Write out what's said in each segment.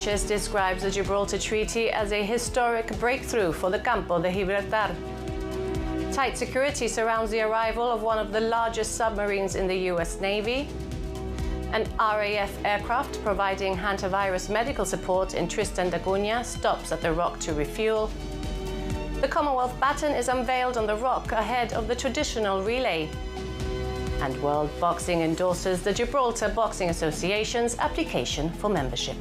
Sánchez describes the Gibraltar Treaty as a historic breakthrough for the Campo de Gibraltar. Tight security surrounds the arrival of one of the largest submarines in the US Navy. An RAF aircraft providing hantavirus medical support in Tristan da Cunha stops at the Rock to refuel. The Commonwealth baton is unveiled on the Rock ahead of the traditional relay. And World Boxing endorses the Gibraltar Boxing Association's application for membership.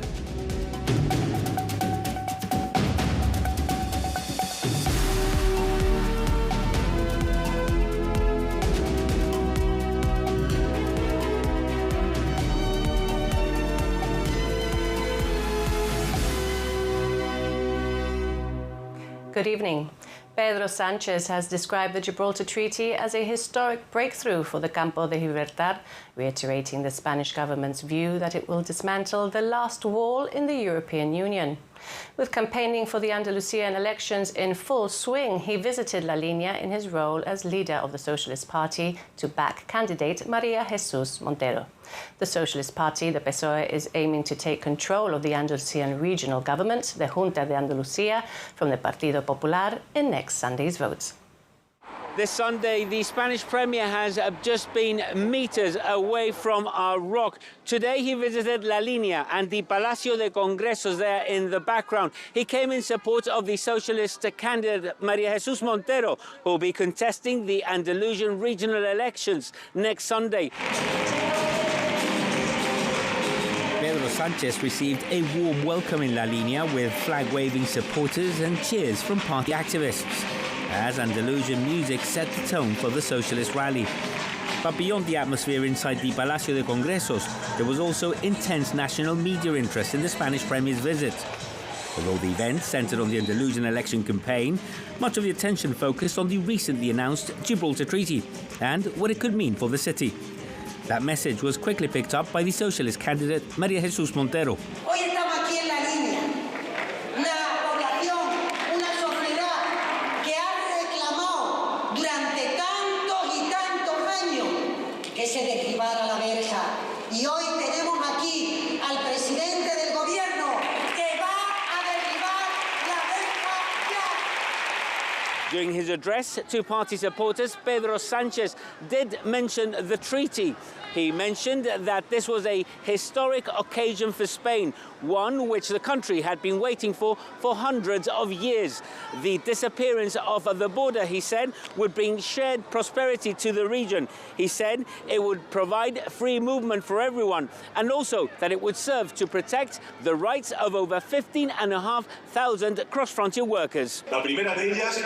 Good evening. Pedro Sánchez has described the Gibraltar Treaty as a historic breakthrough for the Campo de Gibraltar, reiterating the Spanish government's view that it will dismantle the last wall in the European Union. With campaigning for the Andalusian elections in full swing, he visited La Línea in his role as leader of the Socialist Party to back candidate María Jesús Montero. The Socialist Party, the PSOE, is aiming to take control of the Andalusian regional government, the Junta de Andalucía, from the Partido Popular in next Sunday's votes. This Sunday, the Spanish Premier has just been meters away from our Rock. Today, he visited La Línea and the Palacio de Congresos there in the background. He came in support of the Socialist candidate María Jesús Montero, who will be contesting the Andalusian regional elections next Sunday. Pedro Sánchez received a warm welcome in La Línea with flag-waving supporters and cheers from party activists, as Andalusian music set the tone for the socialist rally. But beyond the atmosphere inside the Palacio de Congresos, there was also intense national media interest in the Spanish Premier's visit. Although the event centred on the Andalusian election campaign, much of the attention focused on the recently announced Gibraltar Treaty and what it could mean for the city. That message was quickly picked up by the socialist candidate María Jesús Montero. Hoy estamos aquí en La Línea, una población, una sociedad que ha reclamado durante tantos y tantos años que se derribara la verja. Y hoy tenemos aquí al presidente del gobierno que va a derribar la verja ya. During his address to party supporters, Pedro Sánchez did mention the treaty. He mentioned that this was a historic occasion for Spain, one which the country had been waiting for hundreds of years. The disappearance of the border, he said, would bring shared prosperity to the region. He said it would provide free movement for everyone, and also that it would serve to protect the rights of over 15,500 cross-frontier workers. La primera de ellas,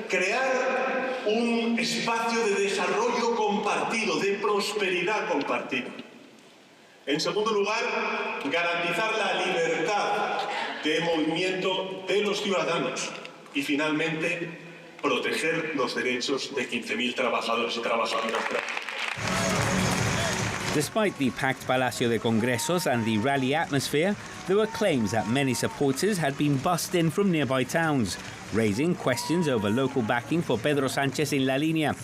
crear un espacio de desarrollo compartido, de prosperidad compartida. En segundo lugar, garantizar la libertad de movimiento de los ciudadanos. Y finalmente, proteger los derechos de 15.000 trabajadores y trabajadoras. Despite the packed Palacio de Congresos and the rally atmosphere, there were claims that many supporters had been bussed in from nearby towns, raising questions over local backing for Pedro Sánchez in La Línea.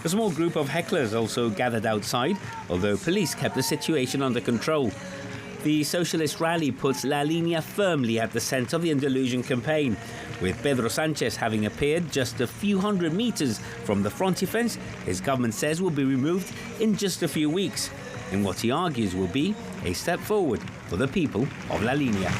A small group of hecklers also gathered outside, although police kept the situation under control. The socialist rally puts La Línea firmly at the centre of the Andalusian campaign, with Pedro Sánchez having appeared just a few hundred metres from the frontier his government says will be removed in just a few weeks, in what he argues will be a step forward for the people of La Línea.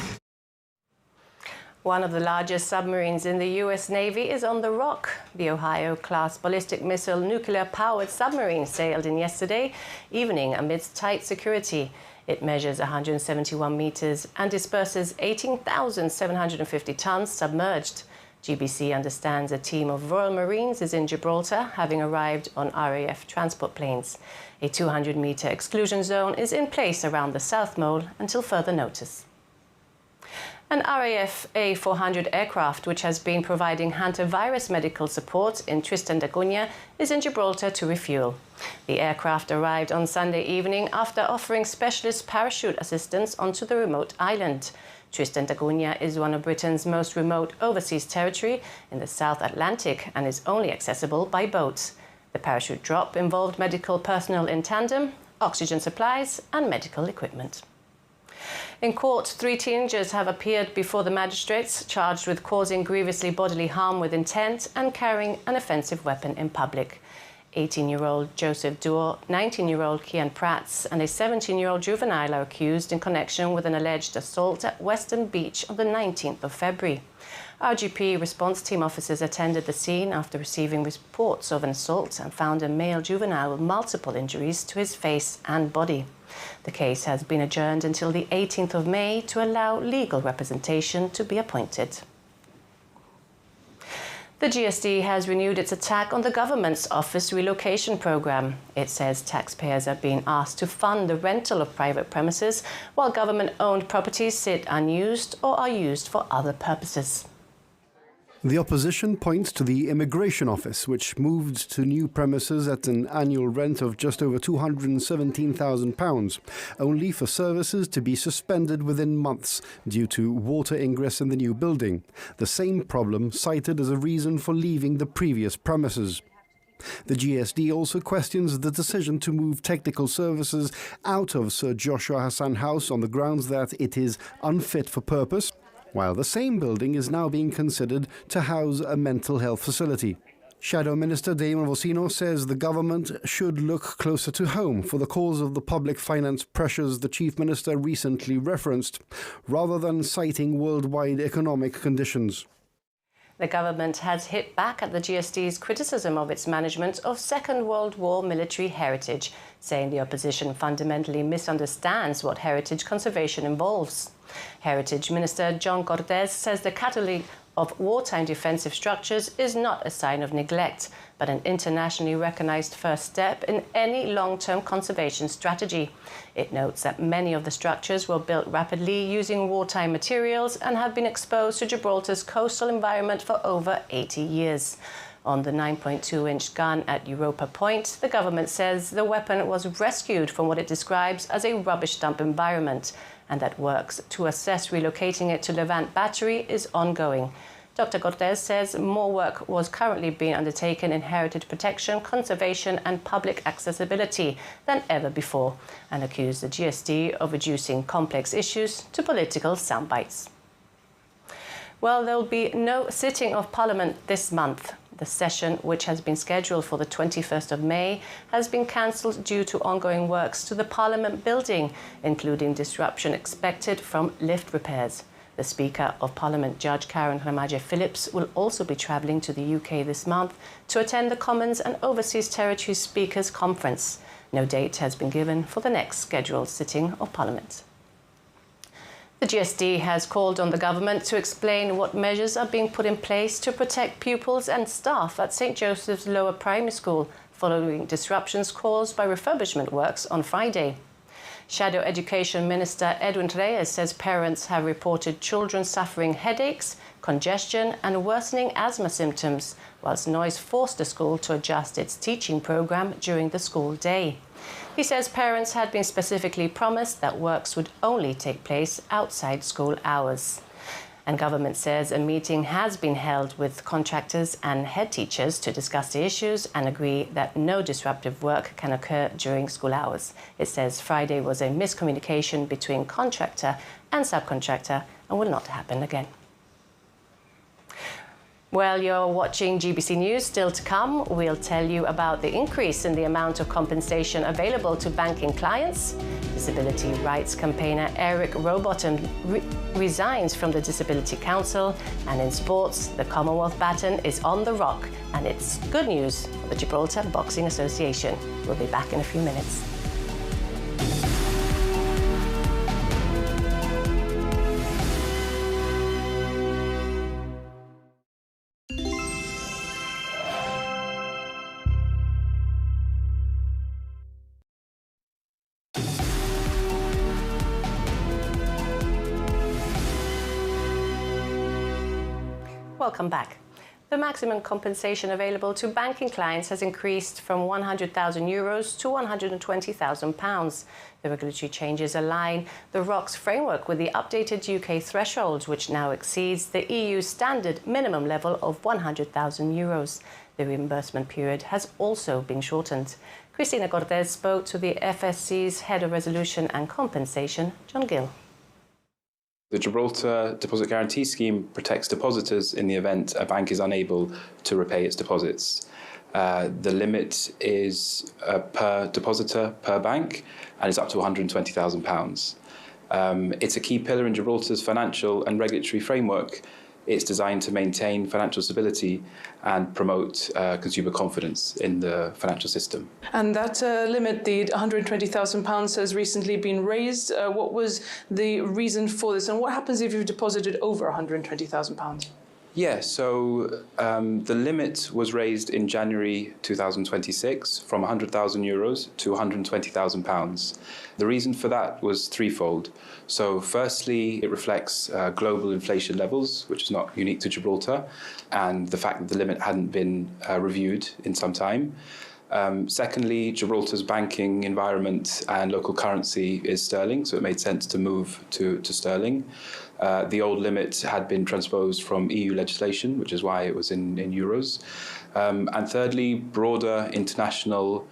One of the largest submarines in the US Navy is on the Rock. The Ohio-class ballistic missile nuclear-powered submarine sailed in yesterday evening amidst tight security. It measures 171 meters and disperses 18,750 tons submerged. GBC understands a team of Royal Marines is in Gibraltar, having arrived on RAF transport planes. A 200-meter exclusion zone is in place around the South Mole until further notice. An RAF A400 aircraft, which has been providing hantavirus medical support in Tristan da Cunha, is in Gibraltar to refuel. The aircraft arrived on Sunday evening after offering specialist parachute assistance onto the remote island. Tristan da Cunha is one of Britain's most remote overseas territory in the South Atlantic and is only accessible by boats. The parachute drop involved medical personnel in tandem, oxygen supplies and medical equipment. In court, 3 teenagers have appeared before the magistrates, charged with causing grievously bodily harm with intent and carrying an offensive weapon in public. 18-year-old Joseph Duo, 19-year-old Kian Prats and a 17-year-old juvenile are accused in connection with an alleged assault at Western Beach on the 19th of February. RGP response team officers attended the scene after receiving reports of an assault and found a male juvenile with multiple injuries to his face and body. The case has been adjourned until the 18th of May to allow legal representation to be appointed. The GSD has renewed its attack on the government's office relocation programme. It says taxpayers are being asked to fund the rental of private premises while government-owned properties sit unused or are used for other purposes. The opposition points to the Immigration Office, which moved to new premises at an annual rent of just over £217,000, only for services to be suspended within months due to water ingress in the new building, the same problem cited as a reason for leaving the previous premises. The GSD also questions the decision to move technical services out of Sir Joshua Hassan House on the grounds that it is unfit for purpose, while the same building is now being considered to house a mental health facility. Shadow Minister Damon Vocino says the government should look closer to home for the cause of the public finance pressures the Chief Minister recently referenced, rather than citing worldwide economic conditions. The government has hit back at the GSD's criticism of its management of Second World War military heritage, saying the opposition fundamentally misunderstands what heritage conservation involves. Heritage Minister John Cortes says the catalogue of wartime defensive structures is not a sign of neglect, but an internationally recognized first step in any long-term conservation strategy. It notes that many of the structures were built rapidly using wartime materials and have been exposed to Gibraltar's coastal environment for over 80 years. On the 9.2-inch gun at Europa Point, the government says the weapon was rescued from what it describes as a rubbish dump environment, and that works to assess relocating it to Levant Battery is ongoing. Dr. Cortes says more work was currently being undertaken in heritage protection, conservation and public accessibility than ever before, and accused the GSD of reducing complex issues to political soundbites. Well, there will be no sitting of Parliament this month. The session, which has been scheduled for the 21st of May, has been cancelled due to ongoing works to the Parliament building, including disruption expected from lift repairs. The Speaker of Parliament, Judge Karen Ramaje Phillips, will also be travelling to the UK this month to attend the Commons and Overseas Territories Speakers Conference. No date has been given for the next scheduled sitting of Parliament. The GSD has called on the government to explain what measures are being put in place to protect pupils and staff at St Joseph's Lower Primary School following disruptions caused by refurbishment works on Friday. Shadow Education Minister Edwin Reyes says parents have reported children suffering headaches, congestion and worsening asthma symptoms, whilst noise forced the school to adjust its teaching programme during the school day. He says parents had been specifically promised that works would only take place outside school hours. And government says a meeting has been held with contractors and head teachers to discuss the issues and agree that no disruptive work can occur during school hours. It says Friday was a miscommunication between contractor and subcontractor and will not happen again. Well, you're watching GBC News. Still to come, we'll tell you about the increase in the amount of compensation available to banking clients. Disability rights campaigner Eric Rowbottom resigns from the Disability Council. And in sports, the Commonwealth baton is on the rock. And it's good news for the Gibraltar Boxing Association. We'll be back in a few minutes. Welcome back. The maximum compensation available to banking clients has increased from €100,000 to £120,000. The regulatory changes align the ROC's framework with the updated UK threshold, which now exceeds the EU standard minimum level of €100,000. The reimbursement period has also been shortened. Cristina Cortés spoke to the FSC's Head of Resolution and Compensation, John Gill. The Gibraltar Deposit Guarantee Scheme protects depositors in the event a bank is unable to repay its deposits. The limit is per depositor per bank, and it's up to £120,000. It's a key pillar in Gibraltar's financial and regulatory framework. It's designed to maintain financial stability and promote consumer confidence in the financial system. And that limit, the £120,000, has recently been raised. What was the reason for this, and what happens if you've deposited over £120,000? Yeah, so the limit was raised in January 2026 from €100,000 to £120,000. The reason for that was threefold. So firstly, it reflects global inflation levels, which is not unique to Gibraltar, and the fact that the limit hadn't been reviewed in some time. Secondly, Gibraltar's banking environment and local currency is sterling, so it made sense to move to sterling. The old limit had been transposed from EU legislation, which is why it was in euros. And thirdly, broader international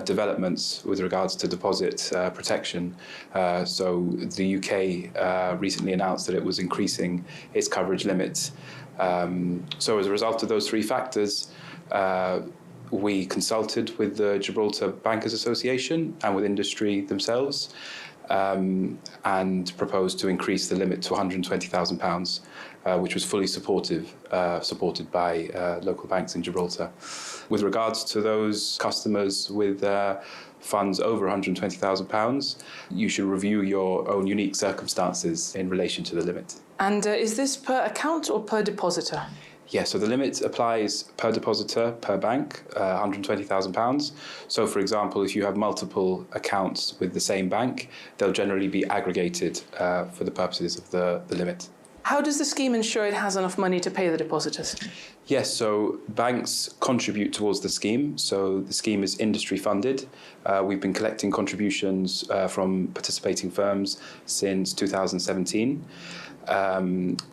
developments with regards to deposit protection. So the UK recently announced that it was increasing its coverage limits. So as a result of those three factors, we consulted with the Gibraltar Bankers Association and with industry themselves, and proposed to increase the limit to £120,000, which was fully supported by local banks in Gibraltar. With regards to those customers with funds over £120,000, you should review your own unique circumstances in relation to the limit. And is this per account or per depositor? Yeah, so the limit applies per depositor, per bank, £120,000. So, for example, if you have multiple accounts with the same bank, they'll generally be aggregated for the purposes of the limit. How does the scheme ensure it has enough money to pay the depositors? Yes, so banks contribute towards the scheme. So the scheme is industry funded. We've been collecting contributions from participating firms since 2017.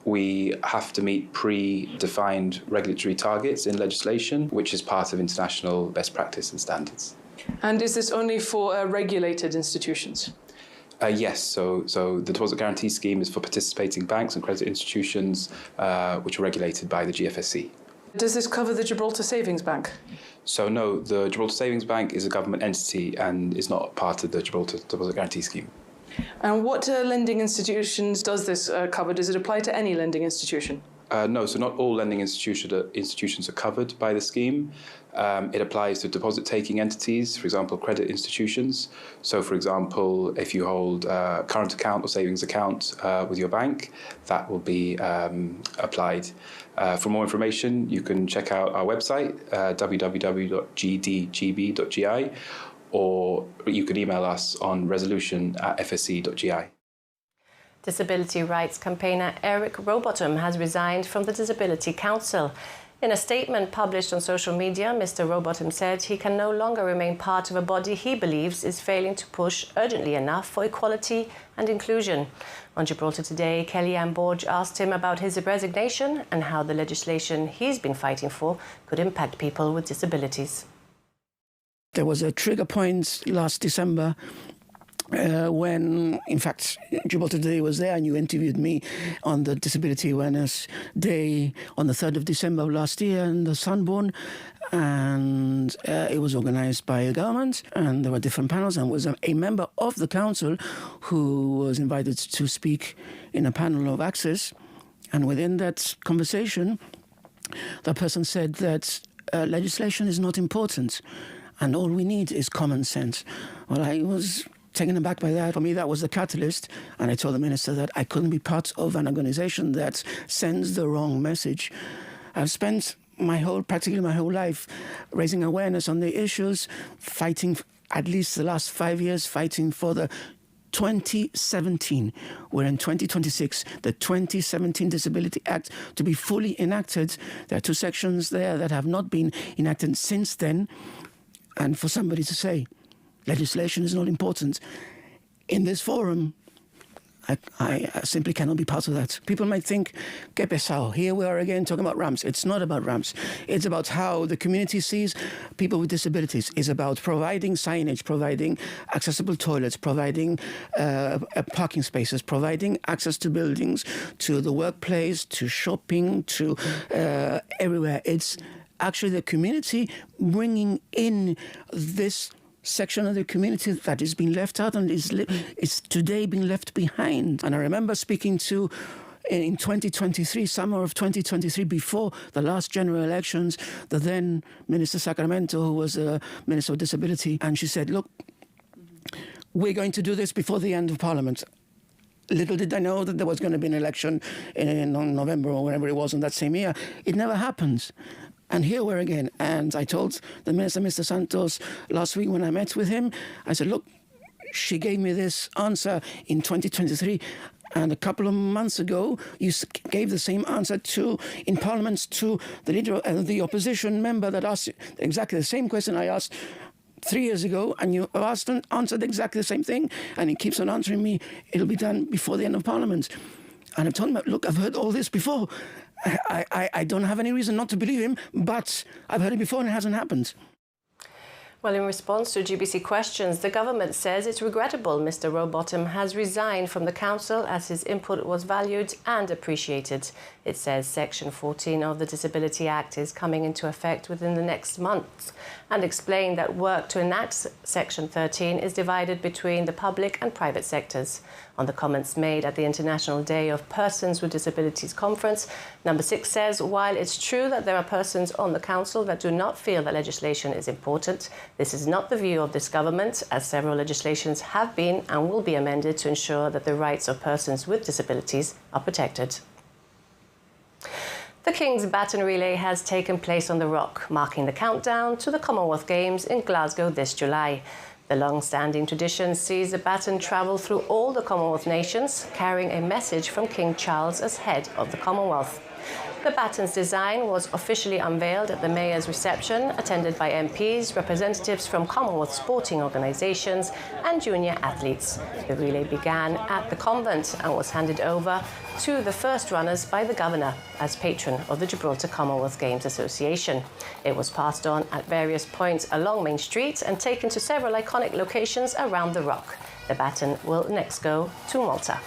We have to meet pre-defined regulatory targets in legislation, which is part of international best practice and standards. And is this only for regulated institutions? Yes, so the Deposit Guarantee Scheme is for participating banks and credit institutions which are regulated by the GFSC. Does this cover the Gibraltar Savings Bank? So no, the Gibraltar Savings Bank is a government entity and is not part of the Gibraltar Deposit Guarantee Scheme. And what lending institutions does this cover? Does it apply to any lending institution? No, so not all lending institutions are covered by the scheme. It applies to deposit-taking entities, for example, credit institutions. So, for example, if you hold a current account or savings account with your bank, that will be applied. For more information, you can check out our website, www.gdgb.gi, or you can email us on resolution@fsc.gi. Disability rights campaigner Eric Rowbottom has resigned from the Disability Council. In a statement published on social media, Mr. Rowbottom said he can no longer remain part of a body he believes is failing to push urgently enough for equality and inclusion. On Gibraltar Today, Kellyanne Borge asked him about his resignation and how the legislation he's been fighting for could impact people with disabilities. There was a trigger point last December when, in fact, Gibraltar Today was there and you interviewed me on the Disability Awareness Day on the 3rd of December of last year in the Sunborn. And it was organised by a government and there were different panels, and was a member of the council who was invited to speak in a panel of access. And within that conversation, the person said that legislation is not important and all we need is common sense. Well, I was taken aback by that. For me, that was the catalyst. And I told the minister that I couldn't be part of an organisation that sends the wrong message. I've spent practically my whole life raising awareness on the issues, fighting, at least the last 5 years, fighting for the 2017. We're in 2026, the 2017 Disability Act to be fully enacted. There are 2 sections there that have not been enacted since then. And for somebody to say legislation is not important in this forum, I simply cannot be part of that. People might think, que pesado, here we are again talking about ramps. It's not about ramps. It's about how the community sees people with disabilities. It's about providing signage, providing accessible toilets, providing parking spaces, providing access to buildings, to the workplace, to shopping, to everywhere. It's actually the community bringing in this section of the community that is being left out and is today being left behind. And I remember speaking to, in 2023, summer of 2023, before the last general elections, the then Minister Sacramento, who was a Minister of Disability, and she said, look, we're going to do this before the end of Parliament. Little did I know that there was going to be an election in November or whenever it was in that same year. It never happened. And here we're again. And I told the Minister, Mr. Santos, last week when I met with him, I said, look, she gave me this answer in 2023. And a couple of months ago, you gave the same answer in Parliament to the leader, the opposition member that asked exactly the same question I asked 3 years ago, and you answered exactly the same thing, and he keeps on answering me, it'll be done before the end of Parliament. And I told him, look, I've heard all this before. I don't have any reason not to believe him, but I've heard it before and it hasn't happened. Well, in response to GBC questions, the government says it's regrettable Mr. Rowbottom has resigned from the council as his input was valued and appreciated. It says Section 14 of the Disability Act is coming into effect within the next month, and explained that work to enact Section 13 is divided between the public and private sectors. On the comments made at the International Day of Persons with Disabilities Conference, Number 6 says, while it's true that there are persons on the council that do not feel that legislation is important, this is not the view of this government, as several legislations have been and will be amended to ensure that the rights of persons with disabilities are protected. The King's Baton Relay has taken place on the Rock, marking the countdown to the Commonwealth Games in Glasgow this July. The long-standing tradition sees the baton travel through all the Commonwealth nations, carrying a message from King Charles as head of the Commonwealth. The baton's design was officially unveiled at the Mayor's reception, attended by MPs, representatives from Commonwealth sporting organisations and junior athletes. The relay began at the convent and was handed over to the first runners by the Governor as patron of the Gibraltar Commonwealth Games Association. It was passed on at various points along Main Street and taken to several iconic locations around the Rock. The baton will next go to Malta.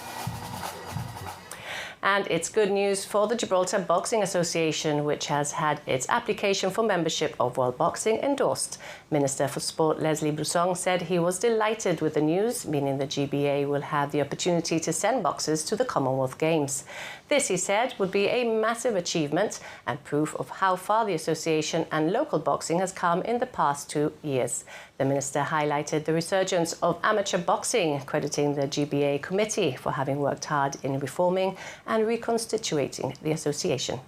And it's good news for the Gibraltar Boxing Association, which has had its application for membership of World Boxing endorsed. Minister for Sport Leslie Brusong said he was delighted with the news, meaning the GBA will have the opportunity to send boxers to the Commonwealth Games. This, he said, would be a massive achievement and proof of how far the association and local boxing has come in the past 2 years. The minister highlighted the resurgence of amateur boxing, crediting the GBA committee for having worked hard in reforming and reconstituting the association.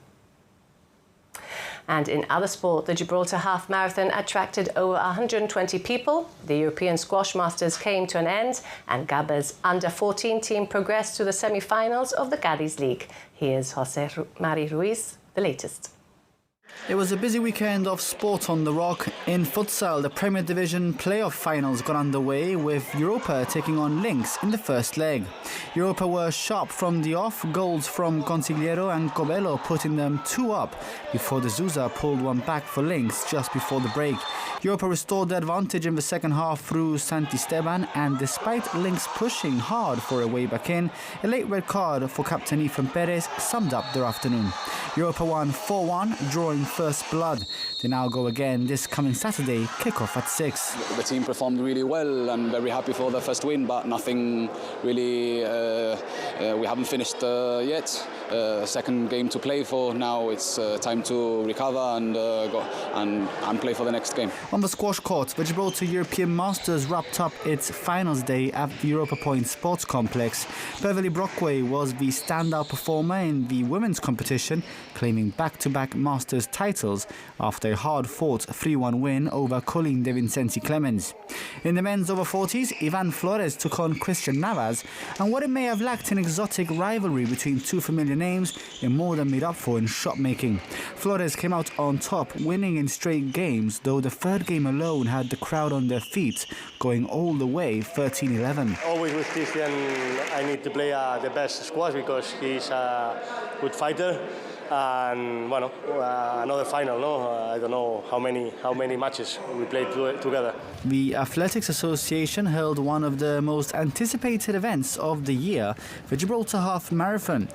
And in other sport, the Gibraltar Half Marathon attracted over 120 people. The European Squash Masters came to an end, and Gaba's under-14 team progressed to the semi-finals of the Gadis League. Here's Jose Mari Ruiz, the latest. It was a busy weekend of sport on the Rock. In futsal, the Premier Division playoff finals got underway with Europa taking on Lynx in the first leg. Europa were sharp from the off, goals from Consigliero and Cobello putting them 2 up before the Zusa pulled one back for Lynx just before the break. Europa restored the advantage in the second half through Santisteban, and despite Lynx pushing hard for a way back in, a late red card for captain Ethan Perez summed up their afternoon. Europa won 4-1, drawing first blood. They now go again this coming Saturday, kick-off at 6. The team performed really well and very happy for the first win, but nothing really, we haven't finished yet. Second game to play for. Now it's time to recover and go and play for the next game. On the squash court, the Gibraltar European Masters wrapped up its finals day at the Europa Point Sports Complex. Beverly Brockway was the standout performer in the women's competition, claiming back-to-back Masters titles after a hard-fought 3-1 win over Colleen De Vincenzi Clemens. In the men's over 40s, Ivan Flores took on Christian Navas, and what it may have lacked in exotic rivalry between two familiar names, it more than made up for in shot making. Flores came out on top, winning in straight games, though the third game alone had the crowd on their feet, going all the way 13-11. Always with Christian, I need to play the best squash because he's a good fighter. And bueno, another final, no? I don't know how many matches we played together. The Athletics Association held one of the most anticipated events of the year, the Gibraltar Half Marathon.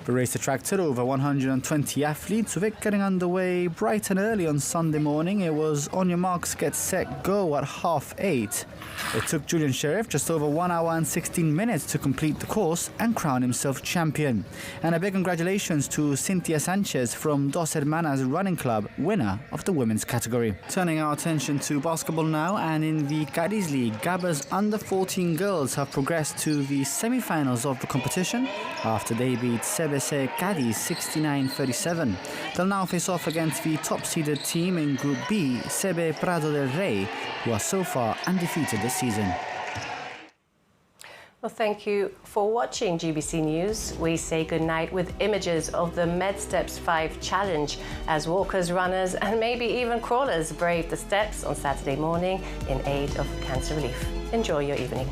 The race attracted over 120 athletes, with it getting underway bright and early on Sunday morning. It was on your marks, get set, go at 8:30. It took Julian Sheriff just over 1 hour and 16 minutes to complete the course and crown himself champion. And a big congratulations to Cynthia Sanchez from Dos Hermanas Running Club, winner of the women's category. Turning our attention to basketball now, and in the Cadiz League, Gaba's under-14 girls have progressed to the semi-finals of the competition after they beat CBC Cadiz 69-37. They'll now face off against the top-seeded team in Group B, CB Prado del Rey, who are so far undefeated this season. Well, thank you for watching GBC News. We say goodnight with images of the MedSteps 5 Challenge as walkers, runners and maybe even crawlers brave the steps on Saturday morning in aid of cancer relief. Enjoy your evening.